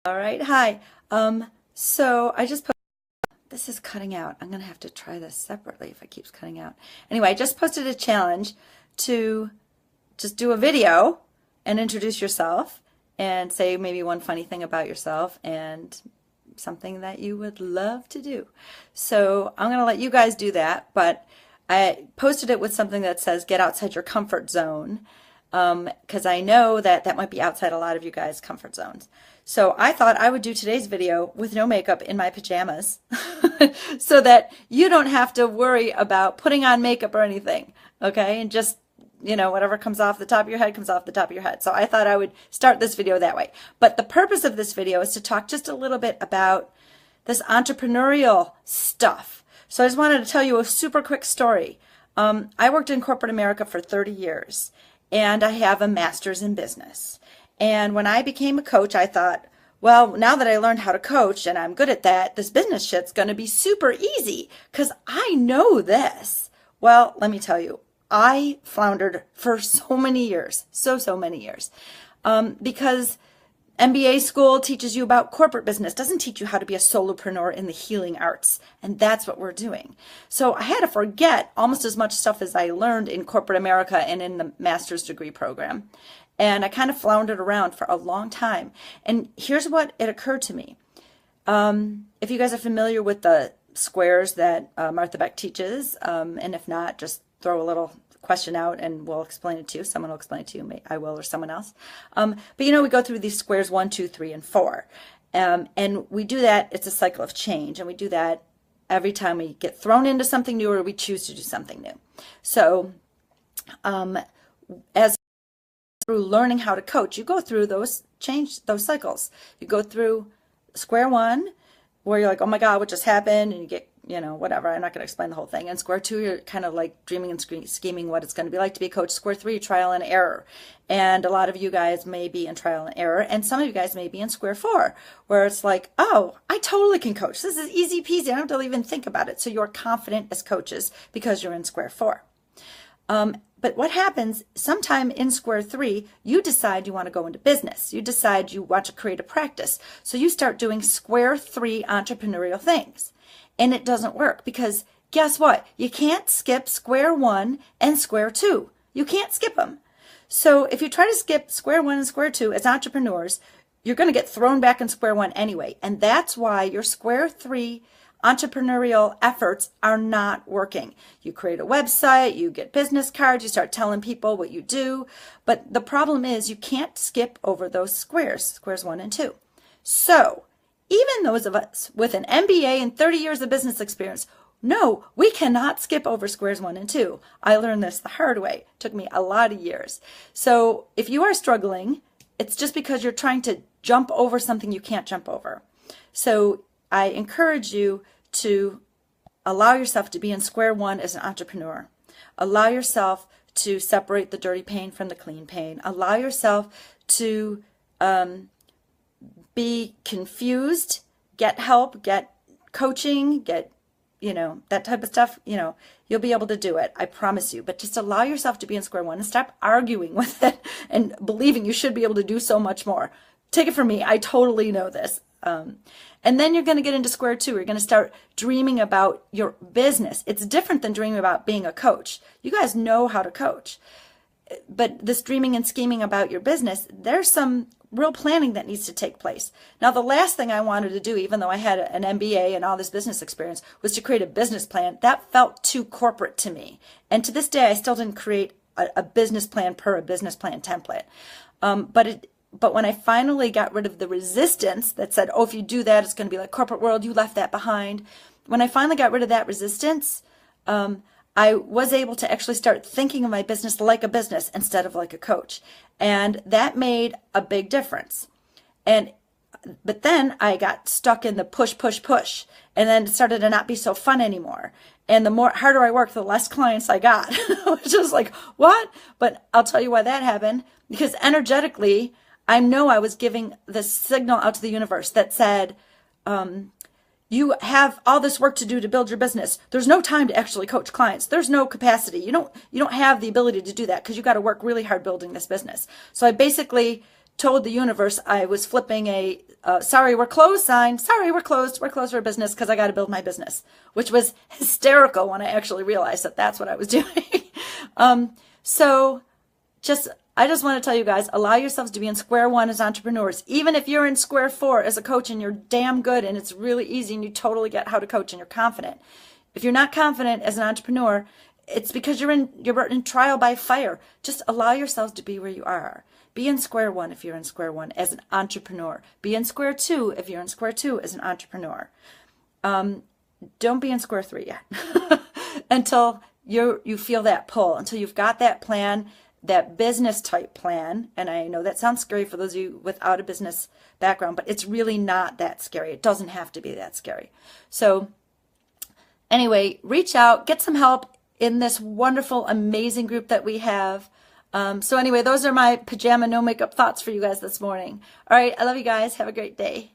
All right, hi. So I just this is cutting out. I'm gonna have to try this separately if it keeps cutting out. Anyway, I just posted a challenge to just do a video and introduce yourself and say maybe one funny thing about yourself and something that you would love to do. So I'm gonna let you guys do that, but I posted it with something that says get outside your comfort zone, because I know that that might be outside a lot of you guys' comfort zones. So I thought I would do today's video with no makeup in my pajamas so that you don't have to worry about putting on makeup or anything, okay? And just, whatever comes off the top of your head comes off the top of your head. So I thought I would start this video that way. But the purpose of this video is to talk just a little bit about this entrepreneurial stuff. So I just wanted to tell you a super quick story. I worked in corporate America for 30 years, and I have a master's in business. And when I became a coach, I thought, well, now that I learned how to coach and I'm good at that, this business shit's going to be super easy because I know this. Well, let me tell you, I floundered for so many years, so many years, because MBA school teaches you about corporate business, doesn't teach you how to be a solopreneur in the healing arts. And that's what we're doing. So I had to forget almost as much stuff as I learned in corporate America and in the master's degree program. And I kind of floundered around for a long time. And here's what it occurred to me. If you guys are familiar with the squares that Martha Beck teaches, and if not, just throw a little question out and we'll explain it to you. Someone will explain it to you. I will, or someone else. But we go through these squares 1, 2, 3, and 4. And we do that. It's a cycle of change. And we do that every time we get thrown into something new or we choose to do something new. So as through learning how to coach, you go through those cycles. You go through square 1, where you're like, oh my God, what just happened? And you get, whatever. I'm not going to explain the whole thing. And square 2, you're kind of like dreaming and scheming what it's going to be like to be a coach. Square 3, trial and error. And a lot of you guys may be in trial and error. And some of you guys may be in square 4, where it's like, oh, I totally can coach. This is easy peasy. I don't have to even think about it. So you're confident as coaches because you're in square 4. But what happens sometime in square 3, you decide you want to go into business. You decide you want to create a practice. So you start doing square 3 entrepreneurial things. And it doesn't work because guess what? You can't skip square 1 and square 2. You can't skip them. So if you try to skip square 1 and square 2 as entrepreneurs, you're going to get thrown back in square 1 anyway. And that's why your square 3 entrepreneurial efforts are not working. You create a website, you get business cards, you start telling people what you do. But the problem is you can't skip over those squares 1 and 2. So even those of us with an MBA and 30 years of business experience, no, we cannot skip over squares 1 and 2. I learned this the hard way. It took me a lot of years. So if you are struggling, it's just because you're trying to jump over something you can't jump over. So I encourage you to allow yourself to be in square 1 as an entrepreneur. Allow yourself to separate the dirty pain from the clean pain. Allow yourself to be confused, get help, get coaching, get, that type of stuff. You'll be able to do it. I promise you. But just allow yourself to be in square 1 and stop arguing with it and believing you should be able to do so much more. Take it from me. I totally know this. And then you're going to get into square 2. You're going to start dreaming about your business. It's different than dreaming about being a coach. You guys know how to coach. But this dreaming and scheming about your business, there's some real planning that needs to take place. Now, the last thing I wanted to do, even though I had an MBA and all this business experience, was to create a business plan. That felt too corporate to me. And to this day, I still didn't create a business plan per a business plan template. But when I finally got rid of the resistance that said, oh, if you do that, it's going to be like corporate world, you left that behind. When I finally got rid of that resistance, I was able to actually start thinking of my business like a business instead of like a coach. And that made a big difference. But then I got stuck in the push, push, push. And then it started to not be so fun anymore. And the harder I worked, the less clients I got. Which was like, what? But I'll tell you why that happened. Because energetically, I know I was giving this signal out to the universe that said, you have all this work to do to build your business. There's no time to actually coach clients. There's no capacity. You don't have the ability to do that because you got to work really hard building this business. So I basically told the universe I was flipping a sorry, we're closed sign. Sorry, we're closed for business because I got to build my business, which was hysterical when I actually realized that that's what I was doing. So I just want to tell you guys, allow yourselves to be in square one as entrepreneurs. Even if you're in square four as a coach and you're damn good and it's really easy and you totally get how to coach and you're confident. If you're not confident as an entrepreneur, it's because you're in trial by fire. Just allow yourselves to be where you are. Be in square one if you're in square one as an entrepreneur. Be in square two if you're in square two as an entrepreneur. Don't be in square three yet until you feel that pull, until you've got that plan, that business type plan. And I know that sounds scary for those of you without a business background, but it's really not that scary. It doesn't have to be that scary. So anyway, reach out, get some help in this wonderful, amazing group that we have. So anyway, those are my pajama, no makeup thoughts for you guys this morning. All right. I love you guys. Have a great day.